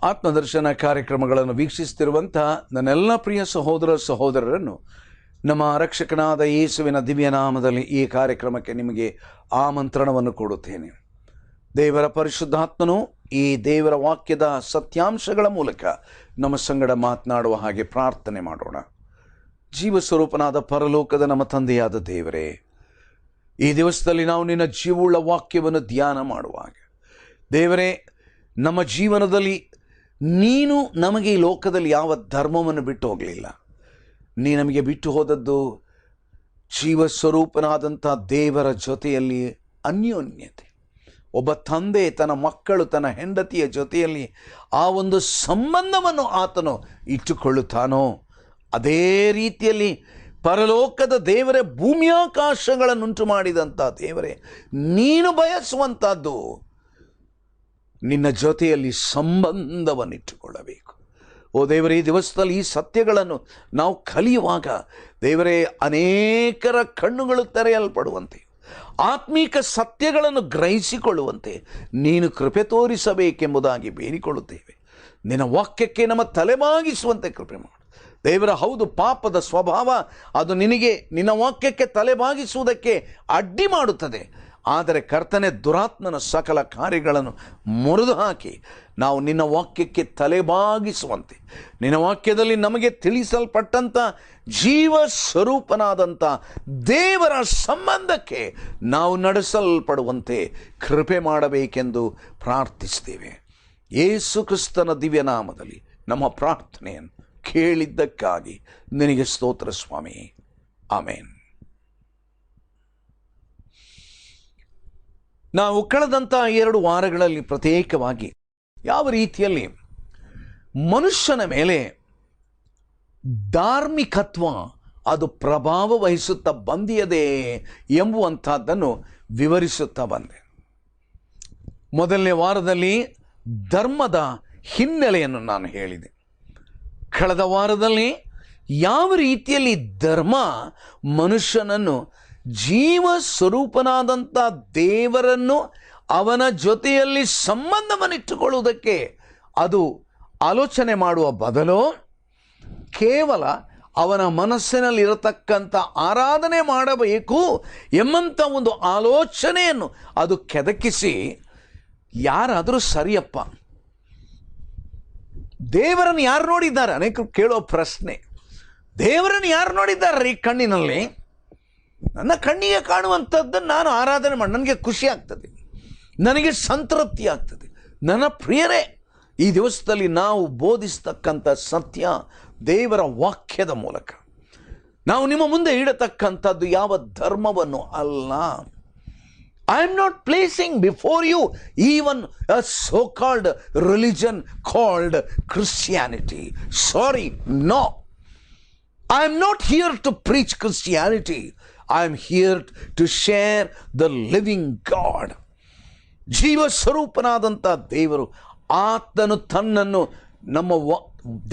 ಆತ್ಮದರ್ಶನ ಕಾರ್ಯಕ್ರಮಗಳನ್ನು ವೀಕ್ಷಿಸುತ್ತಿರುವಂತಹ ನನ್ನೆಲ್ಲ ಪ್ರಿಯ ಸಹೋದರ ಸಹೋದರರನ್ನು ನಮ್ಮ ರಕ್ಷಕನಾದ ಯೇಸುವಿನ ದಿವ್ಯ ನಾಮದಲ್ಲಿ ಈ ಕಾರ್ಯಕ್ರಮಕ್ಕೆ ನಿಮಗೆ ಆಮಂತ್ರಣವನ್ನು ಕೊಡುತ್ತೇನೆ. ದೇವರ ಪರಿಶುದ್ಧಾತ್ಮನು ಈ ದೇವರ ವಾಕ್ಯದ ಸತ್ಯಾಂಶಗಳ ಮೂಲಕ ನಮ್ಮ ಸಂಗಡ ಮಾತನಾಡುವ ಹಾಗೆ ಪ್ರಾರ್ಥನೆ ಮಾಡೋಣ. ಜೀವಸ್ವರೂಪನಾದ ಪರಲೋಕದ ನಮ್ಮ ತಂದೆಯಾದ ದೇವರೇ, ಈ ದಿವಸದಲ್ಲಿ ನಾವು ನಿನ್ನ ಜೀವವುಳ್ಳ ವಾಕ್ಯವನ್ನು ಧ್ಯಾನ ಮಾಡುವಾಗ ದೇವರೇ, ನಮ್ಮ ಜೀವನದಲ್ಲಿ ನೀನು ನಮಗೆ ಈ ಲೋಕದಲ್ಲಿ ಯಾವ ಧರ್ಮವನ್ನು ಬಿಟ್ಟು ಹೋಗಲಿಲ್ಲ. ನೀ ನಮಗೆ ಬಿಟ್ಟು ಹೋದದ್ದು ಜೀವಸ್ವರೂಪನಾದಂಥ ದೇವರ ಜೊತೆಯಲ್ಲಿ ಅನ್ಯೋನ್ಯತೆ. ಒಬ್ಬ ತಂದೆ ತನ್ನ ಮಕ್ಕಳು, ತನ್ನ ಹೆಂಡತಿಯ ಜೊತೆಯಲ್ಲಿ ಆ ಒಂದು ಸಂಬಂಧವನ್ನು ಆತನು ಇಟ್ಟುಕೊಳ್ಳುತ್ತಾನೋ, ಅದೇ ರೀತಿಯಲ್ಲಿ ಪರಲೋಕದ ದೇವರೇ, ಭೂಮಿಯಾಕಾಶಗಳನ್ನುಂಟು ಮಾಡಿದಂಥ ದೇವರೇ, ನೀನು ಬಯಸುವಂಥದ್ದು ನಿನ್ನ ಜೊತೆಯಲ್ಲಿ ಸಂಬಂಧವನ್ನಿಟ್ಟುಕೊಳ್ಳಬೇಕು. ಓ ದೇವರೇ, ಈ ದಿವಸದಲ್ಲಿ ಈ ಸತ್ಯಗಳನ್ನು ನಾವು ಕಲಿಯುವಾಗ ದೇವರೇ, ಅನೇಕರ ಕಣ್ಣುಗಳು ತೆರೆಯಲ್ಪಡುವಂತೆ, ಆತ್ಮೀಕ ಸತ್ಯಗಳನ್ನು ಗ್ರಹಿಸಿಕೊಳ್ಳುವಂತೆ ನೀನು ಕೃಪೆ ತೋರಿಸಬೇಕೆಂಬುದಾಗಿ ಬೇಡಿಕೊಳ್ಳುತ್ತೇವೆ. ನಿನ್ನ ವಾಕ್ಯಕ್ಕೆ ನಮ್ಮ ತಲೆಬಾಗಿಸುವಂತೆ ಕೃಪೆ ಮಾಡು ದೇವರ. ಹೌದು, ಪಾಪದ ಸ್ವಭಾವ ಅದು ನಿನ್ನ ವಾಕ್ಯಕ್ಕೆ ತಲೆಬಾಗಿಸುವುದಕ್ಕೆ ಅಡ್ಡಿ ಮಾಡುತ್ತದೆ. ಆದರೆ ಕರ್ತನೆ, ದುರಾತ್ಮನ ಸಕಲ ಕಾರ್ಯಗಳನ್ನು ಮುರಿದು ಹಾಕಿ ನಾವು ನಿನ್ನ ವಾಕ್ಯಕ್ಕೆ ತಲೆಬಾಗಿಸುವಂತೆ, ನಿನ್ನ ವಾಕ್ಯದಲ್ಲಿ ನಮಗೆ ತಿಳಿಸಲ್ಪಟ್ಟಂಥ ಜೀವ ಸ್ವರೂಪನಾದಂಥ ದೇವರ ಸಂಬಂಧಕ್ಕೆ ನಾವು ನಡೆಸಲ್ಪಡುವಂತೆ ಕೃಪೆ ಮಾಡಬೇಕೆಂದು ಪ್ರಾರ್ಥಿಸ್ತೇವೆ. ಯೇಸು ಕ್ರಿಸ್ತನ ದಿವ್ಯ ನಾಮದಲ್ಲಿ ನಮ್ಮ ಪ್ರಾರ್ಥನೆಯನ್ನು ಕೇಳಿದ್ದಕ್ಕಾಗಿ ನಿನಗೆ ಸ್ತೋತ್ರ ಸ್ವಾಮಿ. ಆಮೇನ್. ನಾವು ಕಳೆದಂಥ 2 ವಾರಗಳಲ್ಲಿ ಪ್ರತ್ಯೇಕವಾಗಿ ಯಾವ ರೀತಿಯಲ್ಲಿ ಮನುಷ್ಯನ ಮೇಲೆ ಧಾರ್ಮಿಕತ್ವ ಅದು ಪ್ರಭಾವ ವಹಿಸುತ್ತಾ ಬಂದಿಯದೆ ಎಂಬುವಂಥದ್ದನ್ನು ವಿವರಿಸುತ್ತಾ ಬಂದೆ. ಮೊದಲನೇ ವಾರದಲ್ಲಿ ಧರ್ಮದ ಹಿನ್ನೆಲೆಯನ್ನು ನಾನು ಹೇಳಿದೆ. ಕಳೆದ ವಾರದಲ್ಲಿ ಯಾವ ರೀತಿಯಲ್ಲಿ ಧರ್ಮ ಮನುಷ್ಯನನ್ನು ಜೀವ ಸ್ವರೂಪನಾದಂಥ ದೇವರನ್ನು ಅವನ ಜೊತೆಯಲ್ಲಿ ಸಂಬಂಧವನ್ನಿಟ್ಟುಕೊಳ್ಳುವುದಕ್ಕೆ ಅದು ಆಲೋಚನೆ ಮಾಡುವ ಬದಲು ಕೇವಲ ಅವನ ಮನಸ್ಸಿನಲ್ಲಿರತಕ್ಕಂಥ ಆರಾಧನೆ ಮಾಡಬೇಕು ಎಂಬಂಥ ಒಂದು ಆಲೋಚನೆಯನ್ನು ಅದು ಕೆದಕಿಸಿ, ಯಾರಾದರೂ ಸರಿಯಪ್ಪ, ದೇವರನ್ನು ಯಾರು ನೋಡಿದ್ದಾರೆ? ಅನೇಕರು ಕೇಳೋ ಪ್ರಶ್ನೆ, ದೇವರನ್ನು ಯಾರು ನೋಡಿದ್ದಾರೆ ಈ ಕಣ್ಣಿನಲ್ಲಿ? ನನ್ನ ಕಣ್ಣಿಗೆ ಕಾಣುವಂಥದ್ದನ್ನು ನಾನು ಆರಾಧನೆ ಮಾಡಿ ನನಗೆ ಖುಷಿ ಆಗ್ತದೆ, ನನಗೆ ಸಂತೃಪ್ತಿ ಆಗ್ತದೆ. ನನ್ನ ಪ್ರಿಯರೇ, ಈ ದಿವಸದಲ್ಲಿ ನಾವು ಬೋಧಿಸ್ತಕ್ಕಂಥ ಸತ್ಯ ದೇವರ ವಾಕ್ಯದ ಮೂಲಕ ನಾವು ನಿಮ್ಮ ಮುಂದೆ ಇಡತಕ್ಕಂಥದ್ದು ಯಾವ ಧರ್ಮವನ್ನು ಅಲ್ಲ. I am not placing before you even a so-called religion called Christianity. Sorry, no. I am not here to preach Christianity. I am here to share the living God. ಜೀವ ಸ್ವರೂಪನಾದಂಥ ದೇವರು ಆತನು ತನ್ನನ್ನು ನಮ್ಮ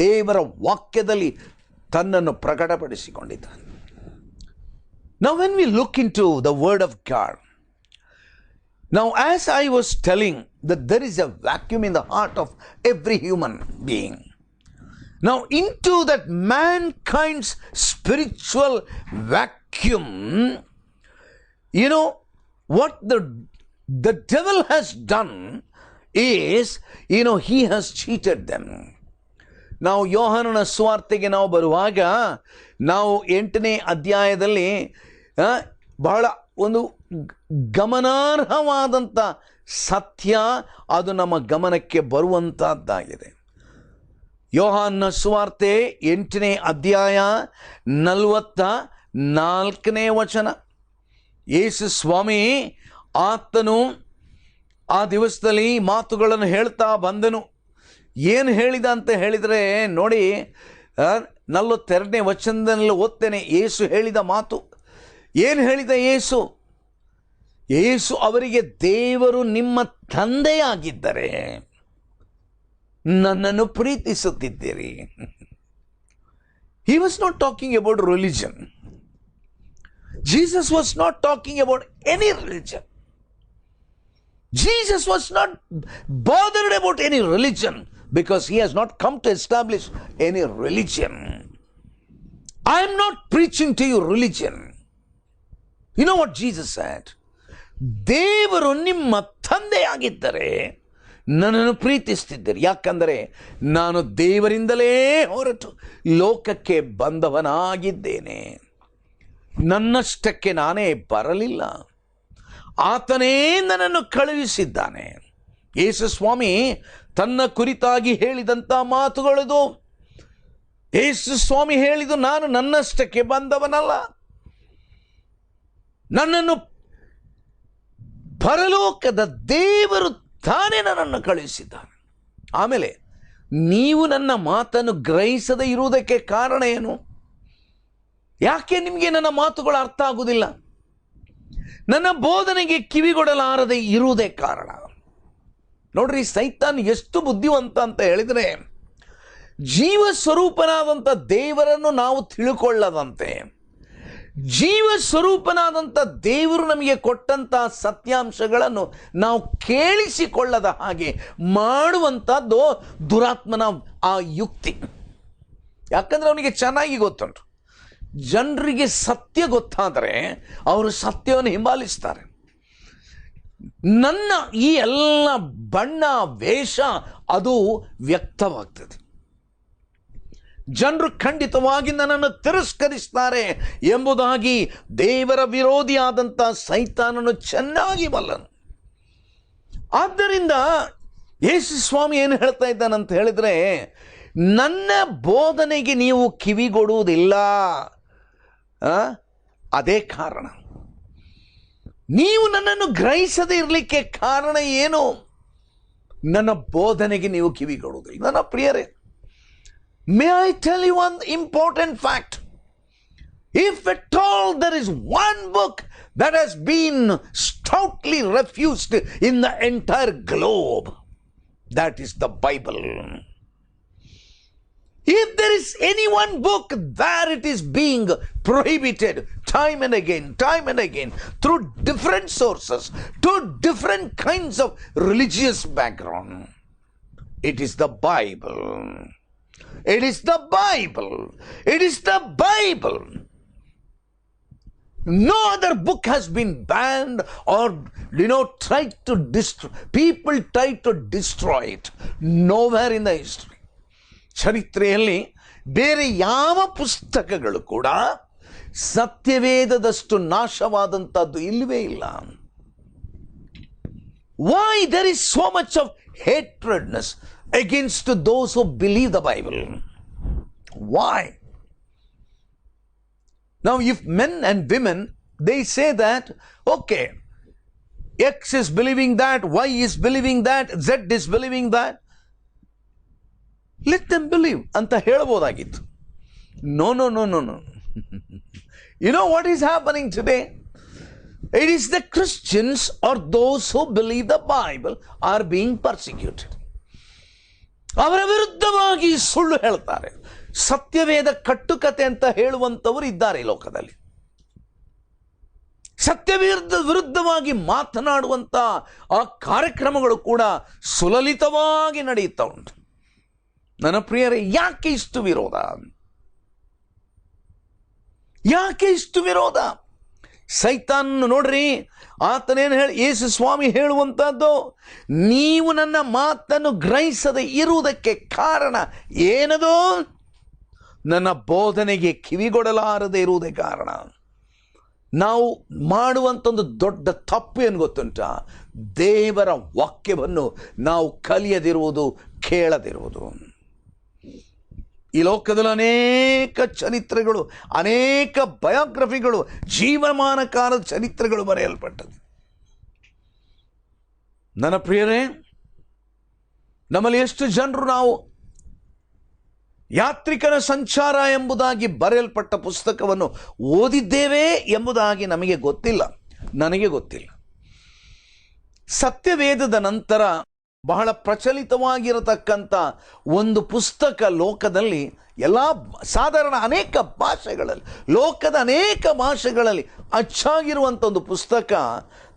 ದೇವರ ವಾಕ್ಯದಲ್ಲಿ ತನ್ನನ್ನು ಪ್ರಕಟಪಡಿಸಿಕೊಂಡಿದ್ದಾನೆ. Now when we look into the word of God, now as I was telling that there is a vacuum in the heart of every human being. Now into that mankind's spiritual vacuum, you know what the devil has done is, you know, he has cheated them. ನಾವು ಯೋಹಾನನ ಸುವಾರ್ತೆಗೆ ನಾವು ಬರುವಾಗ ನಾವು 8ನೇ ಅಧ್ಯಾಯದಲ್ಲಿ ಬಹಳ ಒಂದು ಗಮನಾರ್ಹವಾದಂಥ ಸತ್ಯ ಅದು ನಮ್ಮ ಗಮನಕ್ಕೆ ಬರುವಂಥದ್ದಾಗಿದೆ. ಯೋಹಾನನ ಸುವಾರ್ತೆ 8ನೇ ಅಧ್ಯಾಯ 44ನೇ ವಚನ. ಯೇಸು ಸ್ವಾಮಿ ಆತನು ಆ ದಿವಸದಲ್ಲಿ ಮಾತುಗಳನ್ನು ಹೇಳ್ತಾ ಬಂದನು. ಏನು ಹೇಳಿದ ಅಂತ ಹೇಳಿದರೆ ನೋಡಿ, 42ನೇ ವಚನದಲ್ಲಿ ಓದ್ತೇನೆ. ಯೇಸು ಹೇಳಿದ ಮಾತು ಏನು ಹೇಳಿದ? ಯೇಸು ಅವರಿಗೆ, ದೇವರು ನಿಮ್ಮ ತಂದೆಯಾಗಿದ್ದರೆ ನನ್ನನ್ನು ಪ್ರೀತಿಸುತ್ತಿದ್ದೀರಿ. He was not talking about religion. Jesus was not talking about any religion. Jesus was not bothered about any religion. because he has not come to establish any religion. I am not preaching to you religion. You know what Jesus said? ದೇವರು ನಿಮ್ಮ ತಂದೆಯಾಗಿದ್ದರೆ ನನ್ನನ್ನು ಪ್ರೀತಿಸ್ತಿದ್ದೀರಿ. ಯಾಕಂದರೆ ನಾನು ದೇವರಿಂದಲೇ ಹೊರಟು ಲೋಕಕ್ಕೆ ಬಂದವನಾಗಿದ್ದೇನೆ. ನನ್ನಷ್ಟಕ್ಕೆ ನಾನೇ ಬರಲಿಲ್ಲ, ಆತನೇ ನನ್ನನ್ನು ಕಳುಹಿಸಿದ್ದಾನೆ. ಯೇಸು ಸ್ವಾಮಿ ತನ್ನ ಕುರಿತಾಗಿ ಹೇಳಿದಂಥ ಮಾತುಗಳಿದು. ಯೇಸು ಸ್ವಾಮಿ ಹೇಳಿದು, ನಾನು ನನ್ನಷ್ಟಕ್ಕೆ ಬಂದವನಲ್ಲ, ನನ್ನನ್ನು ಪರಲೋಕದ ದೇವರು ತಾನೇ ನನ್ನನ್ನು ಕಳುಹಿಸಿದ್ದಾನೆ. ಆಮೇಲೆ ನೀವು ನನ್ನ ಮಾತನ್ನು ಗ್ರಹಿಸದೇ ಇರುವುದಕ್ಕೆ ಕಾರಣ ಏನು? ಯಾಕೆ ನಿಮಗೆ ನನ್ನ ಮಾತುಗಳು ಅರ್ಥ ಆಗುವುದಿಲ್ಲ? ನನ್ನ ಬೋಧನೆಗೆ ಕಿವಿಗೊಡಲಾರದೆ ಇರುವುದೇ ಕಾರಣ. ನೋಡ್ರಿ, ಸೈತಾನ್ ಎಷ್ಟು ಬುದ್ಧಿವಂತ ಅಂತ ಹೇಳಿದರೆ, ಜೀವ ಸ್ವರೂಪನಾದಂಥ ದೇವರನ್ನು ನಾವು ತಿಳ್ಕೊಳ್ಳದಂತೆ, ಜೀವ ಸ್ವರೂಪನಾದಂಥ ದೇವರು ನಮಗೆ ಕೊಟ್ಟಂಥ ಸತ್ಯಾಂಶಗಳನ್ನು ನಾವು ಕೇಳಿಸಿಕೊಳ್ಳದ ಹಾಗೆ ಮಾಡುವಂಥದ್ದು ದುರಾತ್ಮನ ಆ ಯುಕ್ತಿ. ಯಾಕಂದರೆ ಅವನಿಗೆ ಚೆನ್ನಾಗಿ ಗೊತ್ತುಂಟು, ಜನರಿಗೆ ಸತ್ಯ ಗೊತ್ತಾದರೆ ಅವರು ಸತ್ಯವನ್ನು ಹಿಂಬಾಲಿಸ್ತಾರೆ. ನನ್ನ ಈ ಎಲ್ಲ ಬಣ್ಣ ವೇಷ ಅದು ವ್ಯಕ್ತವಾಗ್ತದೆ. ಜನರು ಖಂಡಿತವಾಗಿ ನನ್ನನ್ನು ತಿರಸ್ಕರಿಸ್ತಾರೆ ಎಂಬುದಾಗಿ ದೇವರ ವಿರೋಧಿಯಾದಂಥ ಸೈತಾನನು ಚೆನ್ನಾಗಿ ಬಲ್ಲನು. ಆದ್ದರಿಂದ ಯೇಸು ಸ್ವಾಮಿ ಏನು ಹೇಳ್ತಾ ಇದ್ದಾನಂತ ಹೇಳಿದರೆ, ನನ್ನ ಬೋಧನೆಗೆ ನೀವು ಕಿವಿಗೊಡುವುದಿಲ್ಲ. ಅದೇ ಕಾರಣ. ನೀವು ನನ್ನನ್ನು ಗ್ರಹಿಸದೇ ಇರಲಿಕ್ಕೆ ಕಾರಣ ಏನು? ನನ್ನ ಬೋಧನೆಗೆ ನೀವು ಕಿವಿಗೊಡುವುದಿಲ್ಲ. ನನ್ನ ಪ್ರಿಯರೇ, may I tell you one important fact? If at all there is one book that has been stoutly refused in the entire globe, that is the Bible. If there is any one book where it is being prohibited time and again through different sources to different kinds of religious background, it is the Bible. It is the Bible. It is the Bible. No other book has been banned or tried to destroy. People tried to destroy it. Nowhere in the history. ಚರಿತ್ರೆಯಲ್ಲಿ ಬೇರೆ ಯಾವ ಪುಸ್ತಕಗಳು ಕೂಡ ಸತ್ಯವೇದದಷ್ಟು ನಾಶವಾದಂಥದ್ದು ಇಲ್ಲವೇ ಇಲ್ಲ. Why there is so much of hatredness against those who believe the Bible? Why? Now, if men and women, they say that, okay, X is believing that, Y is believing that, Z is believing that, let them believe ಅಂತ ಹೇಳಬಹುದಾಗಿತ್ತು. No. You know what is happening today? It is the Christians or those who believe the Bible are being persecuted. ಅವರ ವಿರುದ್ಧವಾಗಿ ಸುಳ್ಳು ಹೇಳ್ತಾರೆ. ಸತ್ಯವೇದ ಕಟ್ಟುಕತೆ ಅಂತ ಹೇಳುವಂಥವರು ಇದ್ದಾರೆ ಈ ಲೋಕದಲ್ಲಿ. ವಿರುದ್ಧವಾಗಿ ಮಾತನಾಡುವಂಥ ಆ ಕಾರ್ಯಕ್ರಮಗಳು ಕೂಡ ಸುಲಲಿತವಾಗಿ ನಡೆಯುತ್ತಾ ಉಂಟು. ನನ್ನ ಪ್ರಿಯರೇ, ಯಾಕೆ ಇಷ್ಟು ವಿರೋಧ? ಯಾಕೆ ಇಷ್ಟು ವಿರೋಧ? ಸೈತಾನ್ ನೋಡ್ರಿ, ಆತನೇನು ಯೇಸು ಸ್ವಾಮಿ ಹೇಳುವಂಥದ್ದು, ನೀವು ನನ್ನ ಮಾತನ್ನು ಗ್ರಹಿಸದೆ ಇರುವುದಕ್ಕೆ ಕಾರಣ ಏನದು? ನನ್ನ ಬೋಧನೆಗೆ ಕಿವಿಗೊಡಲಾರದೆ ಇರುವುದೇ ಕಾರಣ. ನಾವು ಮಾಡುವಂಥದ್ದು ದೊಡ್ಡ ತಪ್ಪು ಏನು ಗೊತ್ತುಂಟ? ದೇವರ ವಾಕ್ಯವನ್ನು ನಾವು ಕಲಿಯದಿರುವುದು, ಕೇಳದಿರುವುದು. ಈ ಲೋಕದಲ್ಲಿ ಅನೇಕ ಚರಿತ್ರೆಗಳು, ಅನೇಕ ಬಯೋಗ್ರಫಿಗಳು, ಜೀವಮಾನ ಕಾಲದ ಚರಿತ್ರೆಗಳು ಬರೆಯಲ್ಪಟ್ಟது. ನನ್ನ ಪ್ರಿಯರೇ, ನಮ್ಮಲ್ಲಿ ಎಷ್ಟು ಜನರು ನಾವು ಯಾತ್ರಿಕನ ಸಂಚಾರ ಎಂಬುದಾಗಿ ಬರೆಯಲ್ಪಟ್ಟ ಪುಸ್ತಕವನ್ನು ಓದಿದ್ದೇವೆ ಎಂಬುದಾಗಿ ನಮಗೆ ಗೊತ್ತಿಲ್ಲ, ನನಗೆ ಗೊತ್ತಿಲ್ಲ. ಸತ್ಯವೇದದ ನಂತರ ಬಹಳ ಪ್ರಚಲಿತವಾಗಿರತಕ್ಕಂಥ ಒಂದು ಪುಸ್ತಕ ಲೋಕದಲ್ಲಿ ಸಾಧಾರಣ ಅನೇಕ ಭಾಷೆಗಳಲ್ಲಿ, ಲೋಕದ ಅನೇಕ ಭಾಷೆಗಳಲ್ಲಿ ಅಚ್ಚಾಗಿರುವಂಥ ಒಂದು ಪುಸ್ತಕ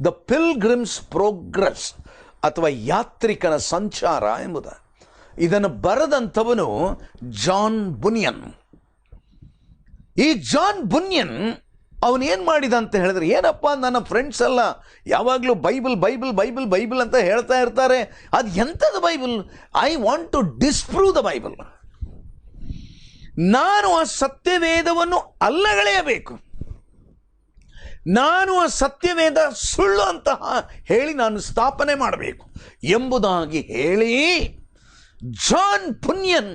ದ ಪಿಲ್ಗ್ರಿಮ್ಸ್ ಪ್ರೋಗ್ರೆಸ್ ಅಥವಾ ಯಾತ್ರಿಕನ ಸಂಚಾರ ಎಂಬುದು. ಇದನ್ನು ಬರೆದಂಥವನು ಜಾನ್ ಬುನಿಯನ್. ಈ ಜಾನ್ ಬುನಿಯನ್ ಅವನೇನು ಮಾಡಿದ ಅಂತ ಹೇಳಿದ್ರೆ, ಏನಪ್ಪ ನನ್ನ ಫ್ರೆಂಡ್ಸ್ ಎಲ್ಲ ಯಾವಾಗಲೂ ಬೈಬಲ್ ಬೈಬಲ್ ಬೈಬಲ್ ಬೈಬಲ್ ಅಂತ ಹೇಳ್ತಾ ಇರ್ತಾರೆ, ಅದು ಎಂಥದ್ದು Bible? I want to disprove the Bible. ನಾನು ಆ ಸತ್ಯವೇದವನ್ನು ಅಲ್ಲಗಳೆಯಬೇಕು, ನಾನು ಆ ಸತ್ಯವೇದ ಸುಳ್ಳು ಅಂತ ಹೇಳಿ ನಾನು ಸ್ಥಾಪನೆ ಮಾಡಬೇಕು ಎಂಬುದಾಗಿ ಹೇಳಿ ಜಾನ್ ಬುನಿಯನ್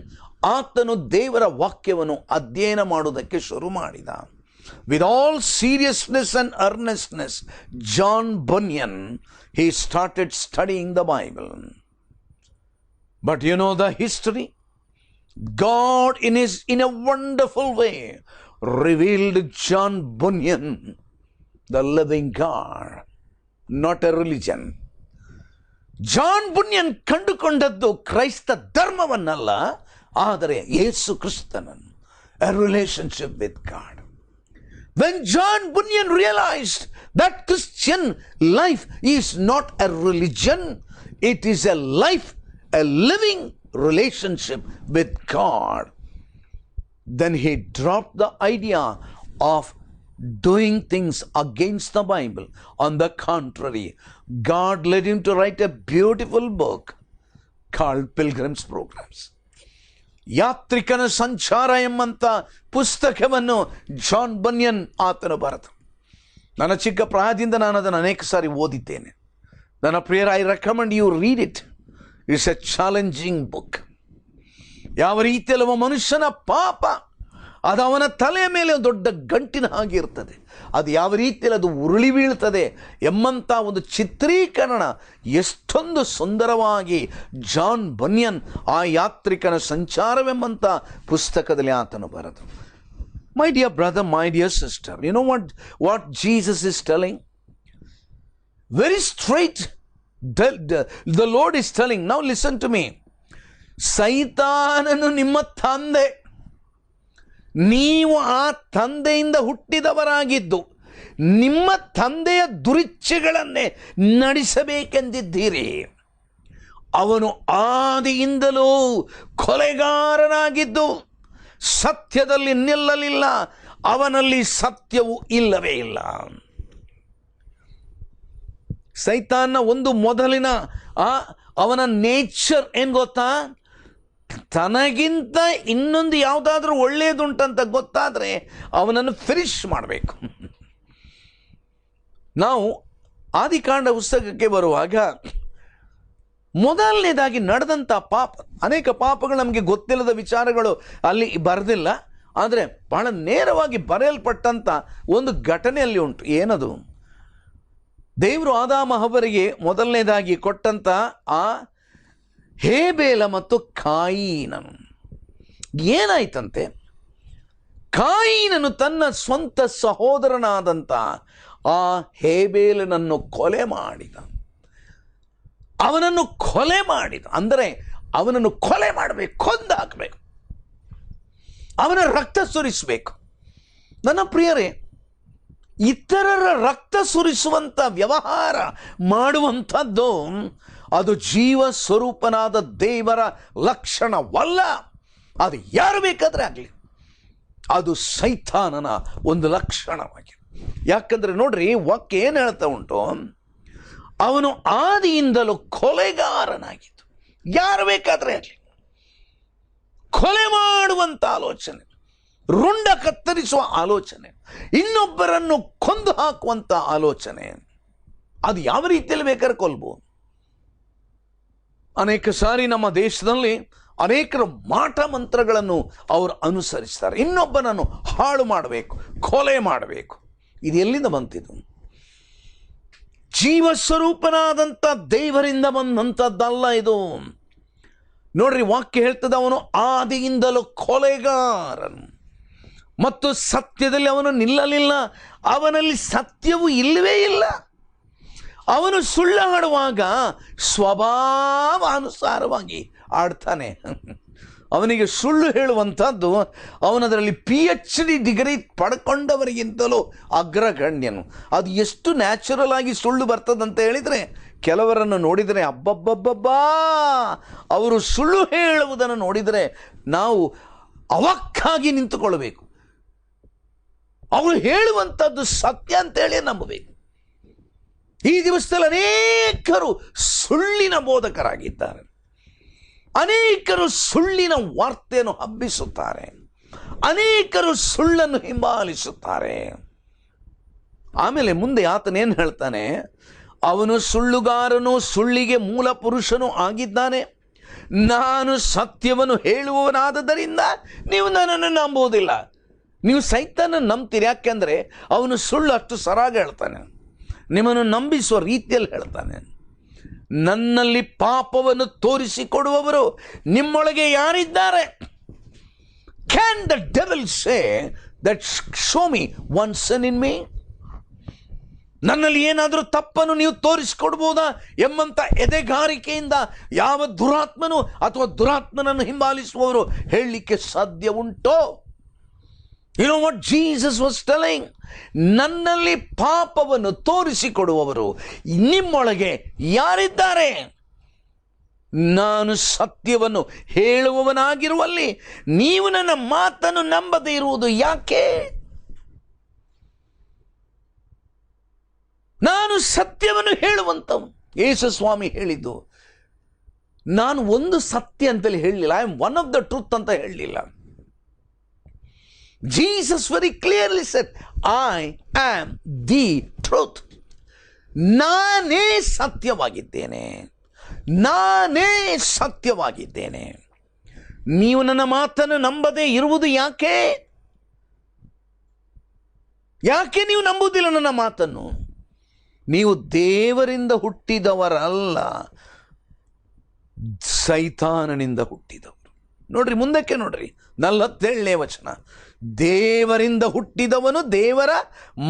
ಆತನು ದೇವರ ವಾಕ್ಯವನ್ನು ಅಧ್ಯಯನ ಮಾಡುವುದಕ್ಕೆ ಶುರು ಮಾಡಿದ. With all seriousness and earnestness, John Bunyan, he started studying the Bible. But you know the history? God in a wonderful way revealed John Bunyan, the living God, not a religion. John Bunyan ಕಂಡುಕೊಂಡದ್ದು ಕ್ರೈಸ್ತ ಧರ್ಮವನ್ನಲ್ಲ, ಆದರೆ ಯೇಸು ಕ್ರಿಸ್ತನನ್ನು, a relationship with God. When John Bunyan realized that Christian life is not a religion, it is a life, a living relationship with God, then he dropped the idea of doing things against the Bible. On the contrary, God led him to write a beautiful book called Pilgrim's Progress. ಯಾತ್ರಿಕನ ಸಂಚಾರ ಎಂಬಂಥ ಪುಸ್ತಕವನ್ನು John ಬನ್ಯನ್ ಆತನು ಬರೆದ. ನನ್ನ ಚಿಕ್ಕ ಪ್ರಾಯದಿಂದ ನಾನು ಅದನ್ನು ಅನೇಕ ಸಾರಿ ಓದಿದ್ದೇನೆ. ನನ್ನ ಪ್ರಿಯರ, I recommend you read it. It's a challenging book. ಯಾವ ರೀತಿಯಲ್ಲಿ ಒಬ್ಬ ಮನುಷ್ಯನ ಪಾಪ ಅದು ಅವನ ತಲೆಯ ಮೇಲೆ ಒಂದು ದೊಡ್ಡ ಗಂಟಿನ ಹಾಗೆ ಇರ್ತದೆ, ಅದು ಯಾವ ರೀತಿಯಲ್ಲಿ ಅದು ಉರುಳಿ ಬೀಳ್ತದೆ ಎಂಬಂಥ ಒಂದು ಚಿತ್ರೀಕರಣ ಎಷ್ಟೊಂದು ಸುಂದರವಾಗಿ ಜಾನ್ ಬನ್ಯನ್ ಆ ಯಾತ್ರಿಕನ ಸಂಚಾರವೆಂಬಂಥ ಪುಸ್ತಕದಲ್ಲಿ ಆತನು ಬರೆದು. My dear brother, my dear sister, you know what Jesus is telling? Very straight the lord is telling. Now listen to me. ಸೈತಾನನು ನಿಮ್ಮ ತಂದೆ, ನೀವು ಆ ತಂದೆಯಿಂದ ಹುಟ್ಟಿದವರಾಗಿದ್ದು ನಿಮ್ಮ ತಂದೆಯ ದುರಿಚ್ಛೆಗಳನ್ನೇ ನಡೆಸಬೇಕೆಂದಿದ್ದೀರಿ. ಅವನು ಆದಿಯಿಂದಲೂ ಕೊಲೆಗಾರನಾಗಿದ್ದು ಸತ್ಯದಲ್ಲಿ ನಿಲ್ಲಲಿಲ್ಲ, ಅವನಲ್ಲಿ ಸತ್ಯವು ಇಲ್ಲವೇ ಇಲ್ಲ. ಸೈತಾನ ಒಂದು ಮೊದಲಿನ ಅವನ ನೇಚರ್ ಏನು ಗೊತ್ತಾ? ತನಗಿಂತ ಇನ್ನೊಂದು ಯಾವುದಾದ್ರೂ ಒಳ್ಳೆಯದುಂಟಂತ ಗೊತ್ತಾದರೆ ಅವನನ್ನು ಫಿನಿಶ್ ಮಾಡಬೇಕು. ನಾವು ಆದಿಕಾಂಡ ಪುಸ್ತಕಕ್ಕೆ ಬರುವಾಗ ಮೊದಲನೇದಾಗಿ ನಡೆದಂಥ ಪಾಪ, ಅನೇಕ ಪಾಪಗಳು ನಮಗೆ ಗೊತ್ತಿಲ್ಲದ ವಿಚಾರಗಳು ಅಲ್ಲಿ ಬರೆದಿಲ್ಲ, ಆದರೆ ಬಹಳ ನೇರವಾಗಿ ಬರೆಯಲ್ಪಟ್ಟಂಥ ಒಂದು ಘಟನೆಯಲ್ಲಿ ಉಂಟು. ಏನದು? ದೇವರು ಆದಾಮ ಹವ್ವರಿಗೆ ಮೊದಲನೇದಾಗಿ ಕೊಟ್ಟಂಥ ಆ ಹೇಬೇಲ ಮತ್ತು ಕಾಯಿನನು. ಏನಾಯ್ತಂತೆ? ಕಾಯಿನನು ತನ್ನ ಸ್ವಂತ ಸಹೋದರನಾದಂಥ ಆ ಹೇಬೇಲನನ್ನು ಕೊಲೆ ಮಾಡಿದ. ಅವನನ್ನು ಕೊಲೆ ಮಾಡಿದ ಅಂದರೆ ಅವನನ್ನು ಕೊಲೆ ಮಾಡಬೇಕು, ಕೊಂದು ಹಾಕಬೇಕು, ಅವನ ರಕ್ತ ಸುರಿಸಬೇಕು. ನನ್ನ ಪ್ರಿಯರೇ, ಇತರರ ರಕ್ತ ಸುರಿಸುವಂಥ ವ್ಯವಹಾರ ಮಾಡುವಂಥದ್ದು ಅದು ಜೀವ ಸ್ವರೂಪನಾದ ದೇವರ ಲಕ್ಷಣವಲ್ಲ. ಅದು ಯಾರು ಬೇಕಾದರೆ ಆಗಲಿ, ಅದು ಸೈತಾನನ ಒಂದು ಲಕ್ಷಣವಾಗಿದೆ. ಯಾಕಂದರೆ ನೋಡ್ರಿ, ವಾಕ್ಯ ಏನು ಹೇಳ್ತಾ ಉಂಟು? ಅವನು ಆದಿಯಿಂದಲೂ ಕೊಲೆಗಾರನಾಗಿದ್ದು. ಯಾರು ಬೇಕಾದರೆ ಆಗಲಿ, ಕೊಲೆ ಮಾಡುವಂಥ ಆಲೋಚನೆ, ರುಂಡ ಕತ್ತರಿಸುವ ಆಲೋಚನೆ, ಇನ್ನೊಬ್ಬರನ್ನು ಕೊಂದು ಹಾಕುವಂಥ ಆಲೋಚನೆ, ಅದು ಯಾವ ರೀತಿಯಲ್ಲಿ ಬೇಕಾದ್ರೆ ಕೊಲ್ಬೋದು. ಅನೇಕ ಸಾರಿ ನಮ್ಮ ದೇಶದಲ್ಲಿ ಅನೇಕರು ಮಾಟ ಮಂತ್ರಗಳನ್ನು ಅವರು ಅನುಸರಿಸ್ತಾರೆ. ಇನ್ನೊಬ್ಬನನ್ನು ಹಾಳು ಮಾಡಬೇಕು, ಕೊಲೆ ಮಾಡಬೇಕು. ಇದು ಎಲ್ಲಿಂದ ಬಂತಿದ್ದು? ಜೀವಸ್ವರೂಪನಾದಂಥ ದೇವರಿಂದ ಬಂದಂಥದ್ದಲ್ಲ ಇದು. ನೋಡ್ರಿ, ವಾಕ್ಯ ಹೇಳ್ತದೆ, ಅವನು ಆದಿಯಿಂದಲೂ ಕೊಲೆಗಾರನು ಮತ್ತು ಸತ್ಯದಲ್ಲಿ ಅವನು ನಿಲ್ಲಲಿಲ್ಲ, ಅವನಲ್ಲಿ ಸತ್ಯವು ಇಲ್ಲವೇ ಇಲ್ಲ. ಅವನು ಸುಳ್ಳಾಡುವಾಗ ಸ್ವಭಾವಾನುಸಾರವಾಗಿ ಆಡ್ತಾನೆ. ಅವನಿಗೆ ಸುಳ್ಳು ಹೇಳುವಂಥದ್ದು ಅವನದರಲ್ಲಿ PhD ಡಿಗ್ರಿ ಪಡ್ಕೊಂಡವರಿಗಿಂತಲೂ ಅಗ್ರಗಣ್ಯನು. ಅದು ಎಷ್ಟು ನ್ಯಾಚುರಲ್ ಆಗಿ ಸುಳ್ಳು ಬರ್ತದಂತ ಹೇಳಿದರೆ, ಕೆಲವರನ್ನು ನೋಡಿದರೆ ಅಬ್ಬಬ್ಬಬ್ಬಬ್ಬಾ, ಅವರು ಸುಳ್ಳು ಹೇಳುವುದನ್ನು ನೋಡಿದರೆ ನಾವು ಅವಕ್ಕಾಗಿ ನಿಂತುಕೊಳ್ಳಬೇಕು. ಅವರು ಹೇಳುವಂಥದ್ದು ಸತ್ಯ ಅಂತೇಳಿ ನಂಬಬೇಕು. ಈ ದಿವಸದಲ್ಲಿ ಅನೇಕರು ಸುಳ್ಳಿನ ಬೋಧಕರಾಗಿದ್ದಾರೆ. ಅನೇಕರು ಸುಳ್ಳಿನ ವಾರ್ತೆಯನ್ನು ಹಬ್ಬಿಸುತ್ತಾರೆ. ಅನೇಕರು ಸುಳ್ಳನ್ನು ಹಿಂಬಾಲಿಸುತ್ತಾರೆ. ಆಮೇಲೆ ಮುಂದೆ ಆತನೇನು ಹೇಳ್ತಾನೆ? ಅವನು ಸುಳ್ಳುಗಾರನು, ಸುಳ್ಳಿಗೆ ಮೂಲ ಪುರುಷನು ಆಗಿದ್ದಾನೆ. ನಾನು ಸತ್ಯವನ್ನು ಹೇಳುವವನಾದ್ದರಿಂದ ನೀವು ನನ್ನನ್ನು ನಂಬುವುದಿಲ್ಲ. ನೀವು ಸೈತಾನನ್ನು ನಂಬ್ತೀರಿ. ಯಾಕೆಂದರೆ ಅವನು ಸುಳ್ಳು ಅಷ್ಟು ಸರಾಗ ಹೇಳ್ತಾನೆ, ನಿಮ್ಮನ್ನು ನಂಬಿಸುವ ರೀತಿಯಲ್ಲಿ ಹೇಳ್ತಾನೆ. ನನ್ನಲ್ಲಿ ಪಾಪವನ್ನು ತೋರಿಸಿಕೊಡುವವರು ನಿಮ್ಮೊಳಗೆ ಯಾರಿದ್ದಾರೆ? Can the devil say that show me one sin in me? ನನ್ನಲ್ಲಿ ಏನಾದರೂ ತಪ್ಪನ್ನು ನೀವು ತೋರಿಸಿಕೊಡ್ಬೋದಾ ಎಂಬಂಥ ಎದೆಗಾರಿಕೆಯಿಂದ ಯಾವ ದುರಾತ್ಮನು ಅಥವಾ ದುರಾತ್ಮನನ್ನು ಹಿಂಬಾಲಿಸುವವರು ಹೇಳಲಿಕ್ಕೆ ಸಾಧ್ಯ ಉಂಟೋ? You know what Jesus was telling? ನನ್ನಲ್ಲಿ ಪಾಪವನ್ನು ತೋರಿಸಿಕೊಡುವವರು ನಿಮ್ಮೊಳಗೆ ಯಾರಿದ್ದಾರೆ? ನಾನು ಸತ್ಯವನ್ನು ಹೇಳುವವನಾಗಿರುವಲ್ಲಿ ನೀವು ನನ್ನ ಮಾತನ್ನು ನಂಬದೇ ಇರುವುದು ಯಾಕೆ? ನಾನು ಸತ್ಯವನ್ನು ಹೇಳುವಂಥವು. ಯೇಸು ಸ್ವಾಮಿ ಹೇಳಿದ್ದು, ನಾನು ಒಂದು ಸತ್ಯ ಅಂತೇಳಿ ಹೇಳಲಿಲ್ಲ, I am one of the truth ಅಂತ ಹೇಳಲಿಲ್ಲ. Jesus very clearly said, I am the truth. ನಾನೇ ಸತ್ಯವಾಗಿದ್ದೇನೆ, ನಾನೇ ಸತ್ಯವಾಗಿದ್ದೇನೆ. ನೀವು ನನ್ನ ಮಾತನ್ನು ನಂಬದೇ ಇರುವುದು ಯಾಕೆ? ಯಾಕೆ ನೀವು ನಂಬುವುದಿಲ್ಲ ನನ್ನ ಮಾತನ್ನು? ನೀವು ದೇವರಿಂದ ಹುಟ್ಟಿದವರಲ್ಲ, ಸೈತಾನನಿಂದ ಹುಟ್ಟಿದವರು. ನೋಡ್ರಿ, ಮುಂದಕ್ಕೆ ನೋಡ್ರಿ, 47ನೇ ವಚನ. ದೇವರಿಂದ ಹುಟ್ಟಿದವನು ದೇವರ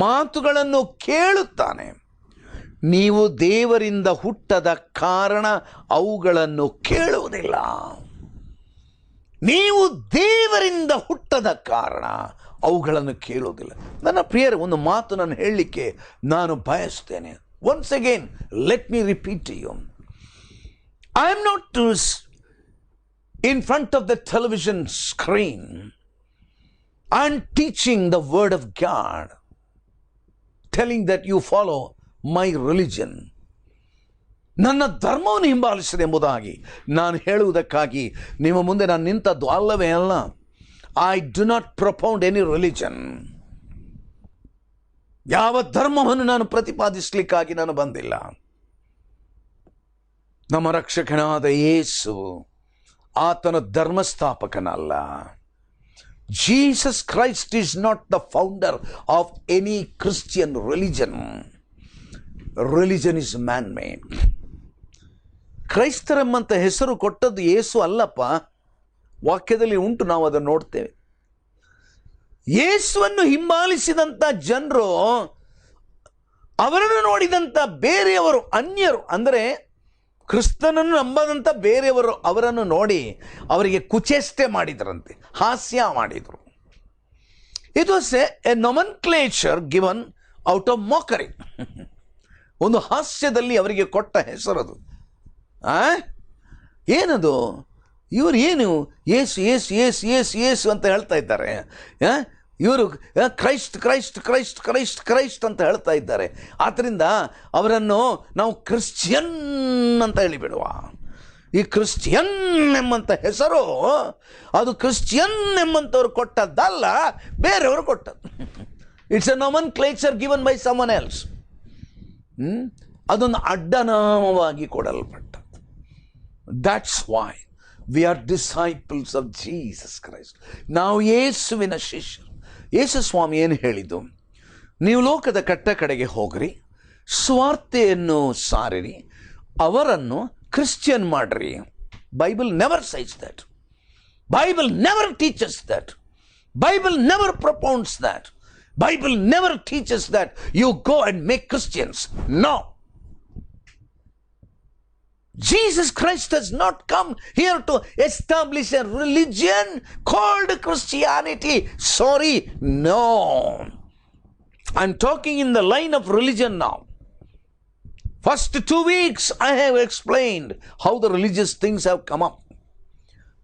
ಮಾತುಗಳನ್ನು ಕೇಳುತ್ತಾನೆ. ನೀವು ದೇವರಿಂದ ಹುಟ್ಟದ ಕಾರಣ ಅವುಗಳನ್ನು ಕೇಳುವುದಿಲ್ಲ. ನೀವು ದೇವರಿಂದ ಹುಟ್ಟದ ಕಾರಣ ಅವುಗಳನ್ನು ಕೇಳುವುದಿಲ್ಲ. ನನ್ನ ಪ್ರಿಯರೇ, ಒಂದು ಮಾತು ನಾನು ಹೇಳಲಿಕ್ಕೆ ನಾನು ಬಯಸ್ತೇನೆ. Once again let me repeat to you. I am not in front of the television screen and teaching the word of God, telling that you follow my religion. ನನ್ನ ಧರ್ಮವನ್ನು ಹಿಂಬಾಲಿಸಿದೆ ಎಂಬುದಾಗಿ ನಾನು ಹೇಳುವುದಕ್ಕಾಗಿ ನಿಮ್ಮ ಮುಂದೆ ನಾನು ನಿಂತದ್ದು ಅಲ್ಲವೇ ಅಲ್ಲ. I do not propound any religion. ಯಾವ ಧರ್ಮವನ್ನು ನಾನು ಪ್ರತಿಪಾದಿಸಲಿಕ್ಕಾಗಿ ನಾನು ಬಂದಿಲ್ಲ. ನಮ್ಮ ರಕ್ಷಕನಾದ ಯೇಸು ಆತನ ಧರ್ಮಸ್ಥಾಪಕನಲ್ಲ. Jesus Christ is not the founder of any Christian religion. Religion is man made. ಕ್ರೈಸ್ತರೆಂಬಂತ ಹೆಸರು ಕೊಟ್ಟದ್ದು ಯೇಸು ಅಲ್ಲಪ್ಪ. ವಾಕ್ಯದಲ್ಲಿ ಉಂಟು, ನಾವು ಅದನ್ನು ನೋಡ್ತೇವೆ. ಯೇಸುವನ್ನು ಹಿಂಬಾಲಿಸಿದಂಥ ಜನರು, ಅವರನ್ನು ನೋಡಿದಂಥ ಬೇರೆಯವರು, ಅನ್ಯರು ಅಂದರೆ ಕ್ರಿಸ್ತನನ್ನು ನಂಬದಂಥ ಬೇರೆಯವರು ಅವರನ್ನು ನೋಡಿ ಅವರಿಗೆ ಕುಚೇಷ್ಟೆ ಮಾಡಿದ್ರಂತೆ, ಹಾಸ್ಯ ಮಾಡಿದರು. It was a nomenclature given out of mockery. ಒಂದು ಹಾಸ್ಯದಲ್ಲಿ ಅವರಿಗೆ ಕೊಟ್ಟ ಹೆಸರದು. ಏನದು? ಇವರು ಏನು ಯೇಸು ಯೇಸು ಯೇಸು ಯೇಸು ಯೇಸು ಅಂತ ಹೇಳ್ತಾ ಇದ್ದಾರೆ. ಇವರು Christ Christ Christ Christ Christ ಅಂತ ಹೇಳ್ತಾ ಇದ್ದಾರೆ. ಆದ್ದರಿಂದ ಅವರನ್ನು ನಾವು ಕ್ರಿಶ್ಚಿಯನ್ ಅಂತ ಹೇಳಿಬಿಡುವ. ಈ ಕ್ರಿಶ್ಚಿಯನ್ ಎಂಬಂಥ ಹೆಸರು ಅದು ಕ್ರಿಶ್ಚಿಯನ್ ಎಂಬಂಥವ್ರು ಕೊಟ್ಟದ್ದಲ್ಲ, ಬೇರೆಯವರು ಕೊಟ್ಟದ್ದು. It's a nomenclature given by someone else. ಅದೊಂದು ಅಡ್ಡನಾಮವಾಗಿ ಕೊಡಲ್ಪಟ್ಟದ್ದು. That's why we are disciples of Jesus Christ. ನಾವು ಯೇಸುವಿನ ಶಿಷ್ಯರು. ಯೇಸು ಸ್ವಾಮಿ ಏನು ಹೇಳಿದ್ದು? ನೀವು ಲೋಕದ ಕಟ್ಟ ಕಡೆಗೆ ಹೋಗ್ರಿ, ಸ್ವಾರ್ಥೆಯನ್ನು ಸಾರಿರಿ, ಅವರನ್ನು ಕ್ರಿಶ್ಚಿಯನ್ ಮಾಡ್ರಿ. Bible never says that. Bible never teaches that. Bible never propounds that. Bible never teaches that you go and make Christians. No. Jesus Christ has not come here to establish a religion called Christianity. Sorry, no. I'm talking in the line of religion now. First 2 weeks I have explained how the religious things have come up.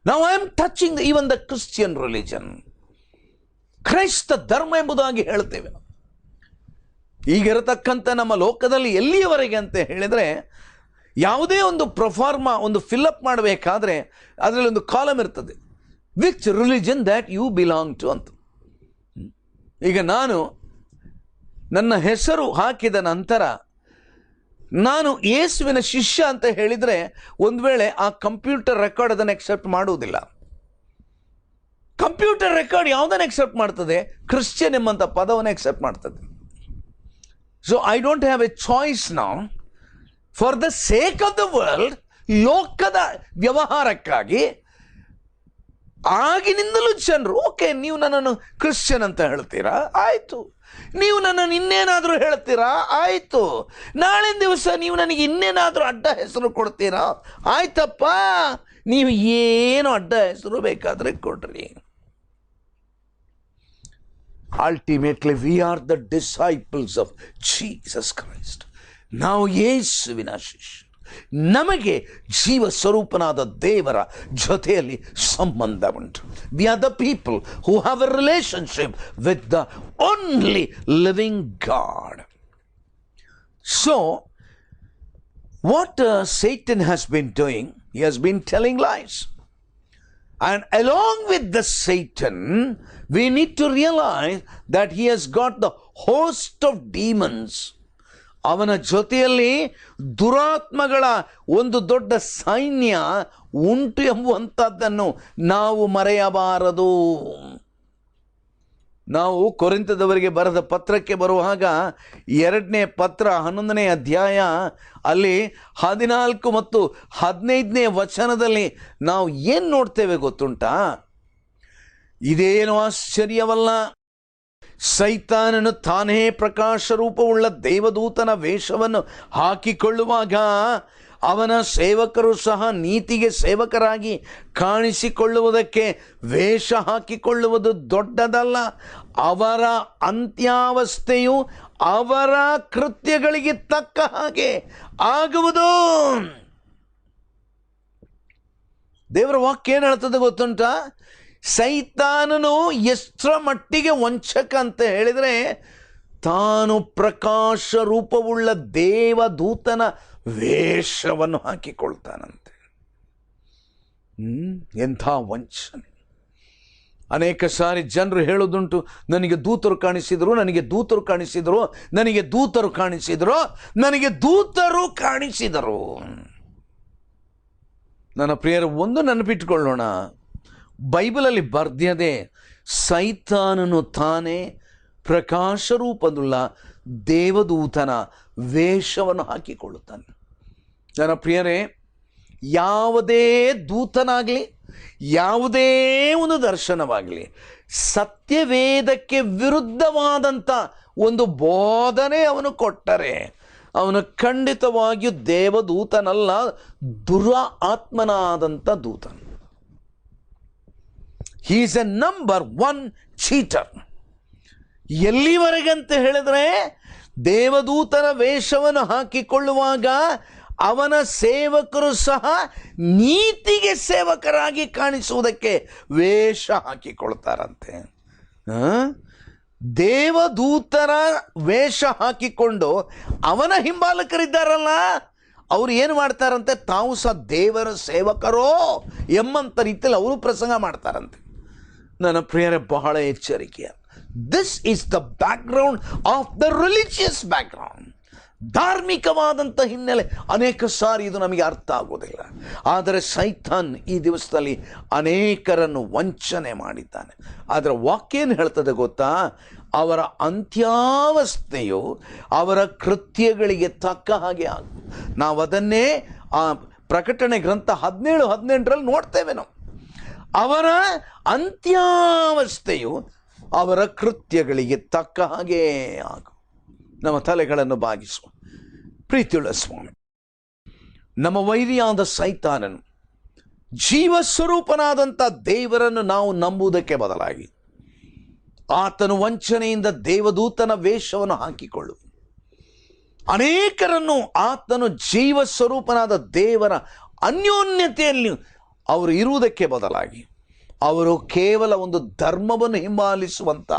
Now I am touching even the Christian religion. ಕ್ರೈಸ್ತ ಧರ್ಮ ಎಂಬುದಾಗಿ ಹೇಳ್ತೇವೆ. ಈಗಿರತಕ್ಕಂಥ ನಮ್ಮ ಲೋಕದಲ್ಲಿ ಎಲ್ಲಿಯವರೆಗೆ ಅಂತ ಹೇಳಿದರೆ, ಯಾವುದೇ ಒಂದು ಪ್ರೊಫಾರ್ಮಾ ಒಂದು ಫಿಲ್ಅಪ್ ಮಾಡಬೇಕಾದ್ರೆ ಅದರಲ್ಲಿ ಒಂದು ಕಾಲಮ್ ಇರ್ತದೆ, which religion that you belong to ಅಂತ. ಈಗ ನಾನು ನನ್ನ ಹೆಸರು ಹಾಕಿದ ನಂತರ ನಾನು ಯೇಸುವಿನ ಶಿಷ್ಯ ಅಂತ ಹೇಳಿದರೆ ಒಂದು ವೇಳೆ ಆ ಕಂಪ್ಯೂಟರ್ ರೆಕಾರ್ಡ್ ಅದನ್ನು ಎಕ್ಸೆಪ್ಟ್ ಮಾಡುವುದಿಲ್ಲ. ಕಂಪ್ಯೂಟರ್ ರೆಕಾರ್ಡ್ ಯಾವುದನ್ನು ಎಕ್ಸೆಪ್ಟ್ ಮಾಡ್ತದೆ? ಕ್ರಿಶ್ಚಿಯನ್ ಎಂಬಂಥ ಪದವನ್ನು ಎಕ್ಸೆಪ್ಟ್ ಮಾಡ್ತದೆ. So I don't have A choice now for the sake of the world, ಲೋಕದ ವ್ಯವಹಾರಕ್ಕಾಗಿ ಆಗಿನಿಂದಲೂ ಜನರು, ಓಕೆ ನೀವು ನನ್ನನ್ನು ಕ್ರಿಶ್ಚಿಯನ್ ಅಂತ ಹೇಳ್ತೀರಾ, ಆಯಿತು. ನೀವು ನನ್ನನ್ನು ಇನ್ನೇನಾದರೂ ಹೇಳ್ತೀರಾ, ಆಯಿತು. ನಾಳಿನ ದಿವಸ ನೀವು ನನಗೆ ಇನ್ನೇನಾದರೂ ಅಡ್ಡ ಹೆಸರು ಕೊಡ್ತೀರಾ, ಆಯ್ತಪ್ಪ, ನೀವು ಏನು ಅಡ್ಡ ಹೆಸರು ಬೇಕಾದರೆ ಕೊಡ್ರಿ. Ultimately we are the disciples of Jesus Christ. ನಾವು ಯೇಸುವಿನ ಶಿಷ್ಯ. ನಮಗೆ ಜೀವ ಸ್ವರೂಪನಾದ ದೇವರ ಜೊತೆಯಲ್ಲಿ ಸಂಬಂಧ ಉಂಟು. We are the people who have A relationship with the only living god. So what Satan has been doing, he has been telling lies. And along with the Satan, we need to realize that he has got the host of demons. ಅವನ ಜೊತೆಯಲ್ಲಿ ದುರಾತ್ಮಗಳ ಒಂದು ದೊಡ್ಡ ಸೈನ್ಯ ಉಂಟು ಎಂಬುವಂಥದ್ದನ್ನು ನಾವು ಮರೆಯಬಾರದು. ನಾವು ಕೊರಿಂಥದವರಿಗೆ ಬರೆದ ಪತ್ರಕ್ಕೆ ಬರುವಾಗ 2ನೇ ಪತ್ರ 11ನೇ ಅಧ್ಯಾಯ ಅಲ್ಲಿ 14 ಮತ್ತು 15ನೇ ವಚನದಲ್ಲಿ ನಾವು ಏನು ನೋಡ್ತೇವೆ ಗೊತ್ತುಂಟಾ? ಇದೇನು ಆಶ್ಚರ್ಯವಲ್ಲ, ಸೈತಾನನು ತಾನೇ ಪ್ರಕಾಶ ರೂಪವುಳ್ಳ ದೇವದೂತನ ವೇಷವನ್ನು ಹಾಕಿಕೊಳ್ಳುವಾಗ ಅವನ ಸೇವಕರು ಸಹ ನೀತಿಗೆ ಸೇವಕರಾಗಿ ಕಾಣಿಸಿಕೊಳ್ಳುವುದಕ್ಕೆ ವೇಷ ಹಾಕಿಕೊಳ್ಳುವುದು ದೊಡ್ಡದಲ್ಲ. ಅವರ ಅಂತ್ಯಾವಸ್ಥೆಯು ಅವರ ಕೃತ್ಯಗಳಿಗೆ ತಕ್ಕ ಹಾಗೆ ಆಗುವುದು. ದೇವರ ವಾಕ್ಯ ಏನು ಹೇಳ್ತದೆ ಗೊತ್ತುಂಟಾ? ಸೈತಾನನು ಎಷ್ಟರ ಮಟ್ಟಿಗೆ ವಂಚಕ ಅಂತ ಹೇಳಿದರೆ, ತಾನು ಪ್ರಕಾಶ ರೂಪವುಳ್ಳ ದೇವದೂತನ ವೇಷವನ್ನು ಹಾಕಿಕೊಳ್ತಾನಂತೆ. ಎಂಥ ವಂಚನೆ! ಅನೇಕ ಸಾರಿ ಜನರು ಹೇಳೋದುಂಟು, ನನಗೆ ದೂತರು ಕಾಣಿಸಿದರು, ನನಗೆ ದೂತರು ಕಾಣಿಸಿದರು, ನನಗೆ ದೂತರು ಕಾಣಿಸಿದರು, ನನಗೆ ದೂತರು ಕಾಣಿಸಿದರು. ನನ್ನ ಪ್ರಿಯರು, ಒಂದು ನೆನಪಿಟ್ಟುಕೊಳ್ಳೋಣ, ಬೈಬಲಲ್ಲಿ ಬರ್ದಿಯದೆ ಸೈತಾನನು ತಾನೇ ಪ್ರಕಾಶ ರೂಪದುಳ್ಳ ದೇವದೂತನ ವೇಷವನ್ನು ಹಾಕಿಕೊಳ್ಳುತ್ತಾನೆ. ನನ್ನ ಪ್ರಿಯರೇ, ಯಾವುದೇ ದೂತನಾಗಲಿ, ಯಾವುದೇ ಒಂದು ದರ್ಶನವಾಗಲಿ, ಸತ್ಯವೇದಕ್ಕೆ ವಿರುದ್ಧವಾದಂಥ ಒಂದು ಬೋಧನೆ ಅವನು ಕೊಟ್ಟರೆ ಅವನು ಖಂಡಿತವಾಗಿಯೂ ದೇವದೂತನಲ್ಲ, ದುರಾತ್ಮನಾದಂಥ ದೂತನು. He is a number 1 cheater. ಎಲ್ಲಿವರೆಗಂತ ಹೇಳಿದ್ರೆ, ದೇವದೂತನ ವೇಷವನ್ನು ಹಾಕಿಕೊಳ್ಳುವಾಗ ಅವನ ಸೇವಕರು ಸಹ ನೀತಿಗೆ ಸೇವಕರಾಗಿ ಕಾಣಿಸುವುದಕ್ಕೆ ವೇಷ ಹಾಕಿಕೊಳ್ತಾರಂತೆ. ದೇವದೂತರ ವೇಷ ಹಾಕಿಕೊಂಡು ಅವನ ಹಿಂಬಾಲಕರಿದ್ದಾರಲ್ಲ, ಅವರು ಏನು ಮಾಡ್ತಾರಂತೆ, ತಾವು ಸಹ ದೇವರ ಸೇವಕರೋ ಎಂಬಂಥ ರೀತಿಯಲ್ಲಿ ಅವರು ಪ್ರಸಂಗ ಮಾಡ್ತಾರಂತೆ. ನನ್ನ ಪ್ರಿಯರೇ, ಬಹಳ ಎಚ್ಚರಿಕೆಯ. This is the background of the religious background. ಧಾರ್ಮಿಕವಾದಂಥ ಹಿನ್ನೆಲೆ ಅನೇಕ ಸಾರಿ ಇದು ನಮಗೆ ಅರ್ಥ ಆಗೋದಿಲ್ಲ. ಆದರೆ ಸೈತಾನ್ ಈ ದಿವಸದಲ್ಲಿ ಅನೇಕರನ್ನು ವಂಚನೆ ಮಾಡಿದ್ದಾನೆ. ಅದರ ವಾಕ್ಯ ಏನು ಹೇಳ್ತದೆ ಗೊತ್ತಾ? ಅವರ ಅಂತ್ಯಾವಸ್ಥೆಯು ಅವರ ಕೃತ್ಯಗಳಿಗೆ ತಕ್ಕ ಹಾಗೆ ಆಗುವುದು. ನಾವು ಅದನ್ನೇ ಆ ಪ್ರಕಟಣೆ ಗ್ರಂಥ 17:18 ನೋಡ್ತೇವೆ. ನಾವು ಅವರ ಅಂತ್ಯಾವಸ್ಥೆಯು ಅವರ ಕೃತ್ಯಗಳಿಗೆ ತಕ್ಕ ಹಾಗೆ ಆಗು. ನಮ್ಮ ತಲೆಗಳನ್ನು ಬಾಗಿಸುವ ಪ್ರೀತಿಯುಳ್ಳ ಸ್ವಾಮಿ, ನಮ್ಮ ವೈರಿಯಾದ ಸೈತಾನನು ಜೀವಸ್ವರೂಪನಾದಂಥ ದೇವರನ್ನು ನಾವು ನಂಬುವುದಕ್ಕೆ ಬದಲಾಗಿ ಆತನು ವಂಚನೆಯಿಂದ ದೇವದೂತನ ವೇಷವನ್ನು ಹಾಕಿಕೊಳ್ಳು. ಅನೇಕರನ್ನು ಆತನು ಜೀವ ಸ್ವರೂಪನಾದ ದೇವರ ಅನ್ಯೋನ್ಯತೆಯಲ್ಲಿ ಅವರು ಇರುವುದಕ್ಕೆ ಬದಲಾಗಿ ಅವರು ಕೇವಲ ಒಂದು ಧರ್ಮವನ್ನು ಹಿಂಬಾಲಿಸುವಂಥ,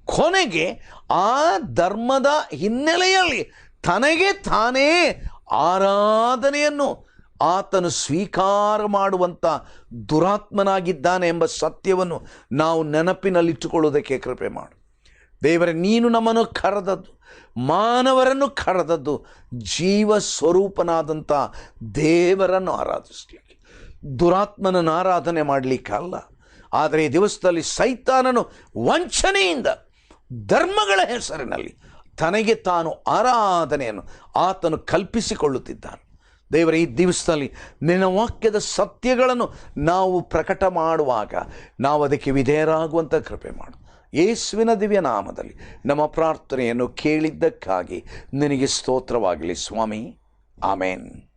ಕೊನೆಗೆ ಆ ಧರ್ಮದ ಹಿನ್ನೆಲೆಯಲ್ಲಿ ತನಗೆ ತಾನೇ ಆರಾಧನೆಯನ್ನು ಆತನು ಸ್ವೀಕಾರ ಮಾಡುವಂಥ ದುರಾತ್ಮನಾಗಿದ್ದಾನೆ ಎಂಬ ಸತ್ಯವನ್ನು ನಾವು ನೆನಪಿನಲ್ಲಿಟ್ಟುಕೊಳ್ಳುವುದಕ್ಕೆ ಕೃಪೆ ಮಾಡು ದೇವರೇ. ನೀನು ನಮ್ಮನ್ನು ಕರೆದದ್ದು, ಮಾನವರನ್ನು ಕರೆದದ್ದು ಜೀವ ಸ್ವರೂಪನಾದಂಥ ದೇವರನ್ನು ಆರಾಧಿಸಲಿಕ್ಕೆ, ದುರಾತ್ಮನನ್ನು ಆರಾಧನೆ ಮಾಡಲಿಕ್ಕಲ್ಲ. ಆದರೆ ಈ ದಿವಸದಲ್ಲಿ ಸೈತಾನನು ವಂಚನೆಯಿಂದ ಧರ್ಮಗಳ ಹೆಸರಿನಲ್ಲಿ ತನಗೆ ತಾನು ಆರಾಧನೆಯನ್ನು ಆತನು ಕಲ್ಪಿಸಿಕೊಳ್ಳುತ್ತಿದ್ದಾನೆ. ದೇವರೇ, ಈ ದಿವಸದಲ್ಲಿ ನಿನ್ನ ವಾಕ್ಯದ ಸತ್ಯಗಳನ್ನು ನಾವು ಪ್ರಕಟ ಮಾಡುವಾಗ ನಾವು ಅದಕ್ಕೆ ವಿಧೇಯರಾಗುವಂಥ ಕೃಪೆ ಮಾಡು. ಯೇಸುವಿನ ದಿವ್ಯ ನಾಮದಲ್ಲಿ ನಮ್ಮ ಪ್ರಾರ್ಥನೆಯನ್ನು ಕೇಳಿದ್ದಕ್ಕಾಗಿ ನಿನಗೆ ಸ್ತೋತ್ರವಾಗಲಿ ಸ್ವಾಮಿ. ಆಮೇನ್.